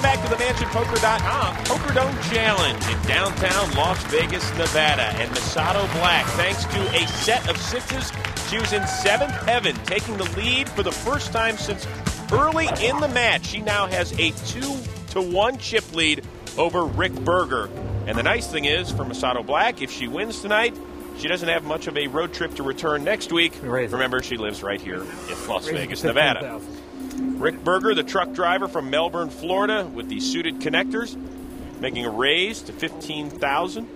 back to the MansionPoker.com Poker Dome Challenge in downtown Las Vegas, Nevada. And Masato Black, thanks to a set of sixes, she was in seventh heaven, taking the lead for the first time since early in the match. She now has a 2-1 chip lead over Rick Berger. And the nice thing is, for Masato Black, if she wins tonight, she doesn't have much of a road trip to return next week. Remember, she lives right here in Las Vegas, Nevada. Rick Berger, the truck driver from Melbourne, Florida, with the suited connectors, making a raise to $15,000.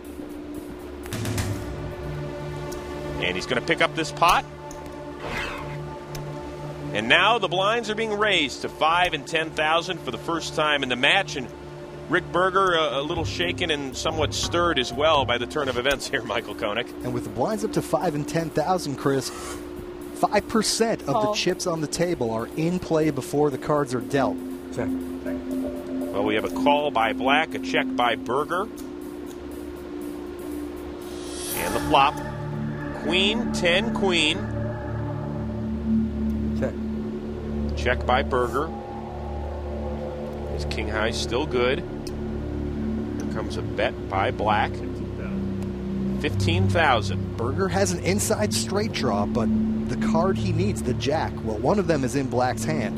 And he's going to pick up this pot. And now the blinds are being raised to $5,000 and $10,000 for the first time in the match. And Rick Berger a little shaken and somewhat stirred as well by the turn of events here, Michael Koenig. And with the blinds up to $5,000 and $10,000, Chris, 5% of the chips on the table are in play before the cards are dealt. Check. Well, we have a call by Black, a check by Berger. And the flop. Queen, 10, queen. Check. Check by Berger. His king high still good. Here comes a bet by Black. 15,000. Berger has an inside straight draw, but the card he needs, the jack, well, one of them is in Black's hand.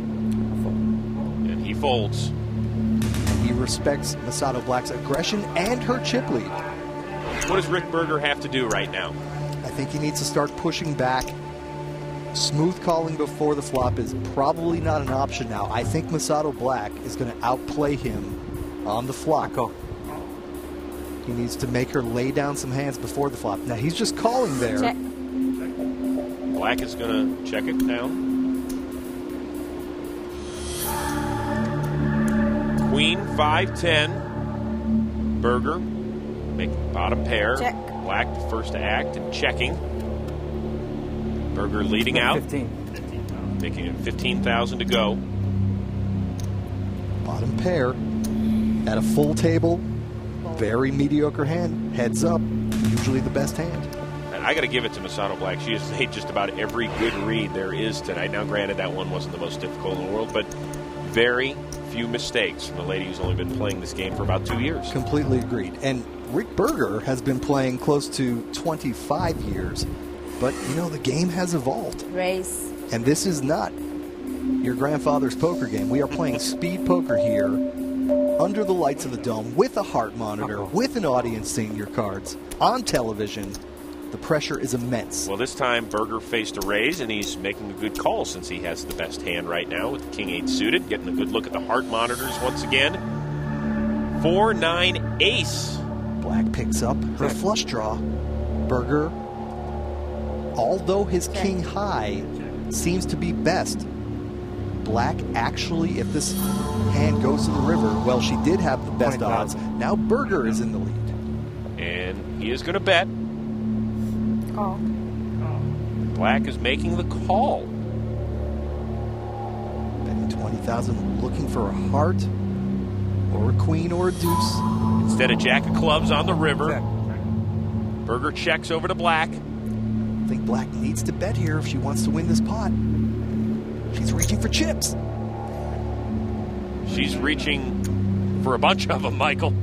And he folds. He respects Masato Black's aggression and her chip lead. What does Rick Berger have to do right now? I think he needs to start pushing back. Smooth calling before the flop is probably not an option now. I think Masato Black is going to outplay him on the flop. He needs to make her lay down some hands before the flop. Now, he's just calling there. Check. Black is going to check it down. Queen, 5-10. Berger, make bottom pair. Check. Black, the first to act and checking. Berger leading out. 15. Making it 15,000 to go. Bottom pair. At a full table, very mediocre hand. Heads up, usually the best hand. And I got to give it to Masato Black. She has made just about every good read there is tonight. Now, granted, that one wasn't the most difficult in the world, but very few mistakes from the lady who's only been playing this game for about 2 years. Completely agreed. And Rick Berger has been playing close to 25 years. But, you know, the game has evolved. Raise. And this is not your grandfather's poker game. We are playing speed poker here under the lights of the dome with a heart monitor, with an audience seeing your cards on television. The pressure is immense. Well, this time Berger faced a raise, and he's making a good call since he has the best hand right now with King 8 suited. Getting a good look at the heart monitors once again. 4-9 ace. Black picks up her flush draw. Berger, although his king high seems to be best, Black actually, if this hand goes to the river, well, she did have the best odds. Now Berger is in the lead. And he is going to bet. Call. Black is making the call. Betting 20,000, looking for a heart or a queen or a deuce. Instead of jack of clubs on the river. Berger checks over to Black. I think Black needs to bet here if she wants to win this pot. She's reaching for chips. She's reaching for a bunch of them, Michael.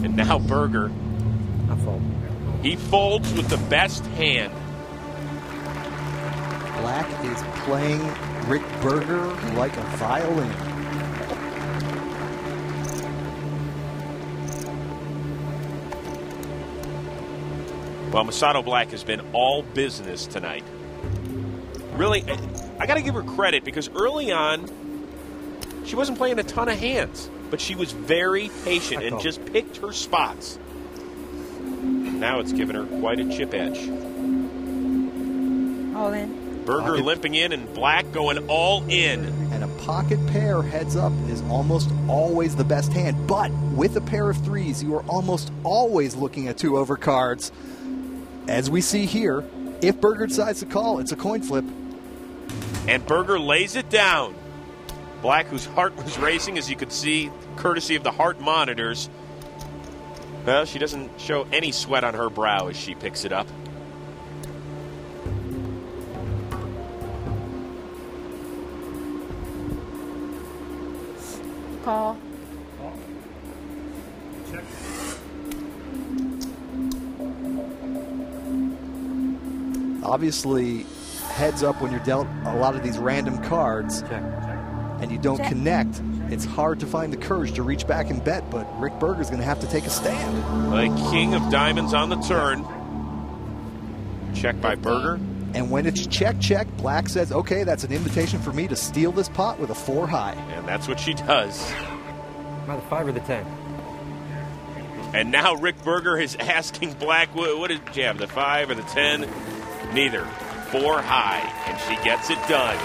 And now Berger. He folds with the best hand. Black is playing Rick Berger like a violin. Well, Masato Black has been all business tonight. Really, I got to give her credit because early on, she wasn't playing a ton of hands, but she was very patient and just picked her spots. Now it's given her quite a chip edge. All in. Berger limping in and Black going all in. And a pocket pair heads up is almost always the best hand. But with a pair of threes, you are almost always looking at 2 over cards. As we see here, if Berger decides to call, it's a coin flip. And Berger lays it down. Black, whose heart was racing, as you could see, courtesy of the heart monitors. Well, she doesn't show any sweat on her brow as she picks it up. Call. Check. Obviously, heads up when you're dealt a lot of these random cards and you don't Check. connect. It's hard to find the courage to reach back and bet, but Rick Berger's going to have to take a stand. The king of diamonds on the turn. Check by Berger. And when it's check, check, Black says, okay, that's an invitation for me to steal this pot with a 4 high. And that's what she does. By the 5 or the 10? And now Rick Berger is asking Black, what did you have, the 5 or the 10? Neither. 4 high, and she gets it done.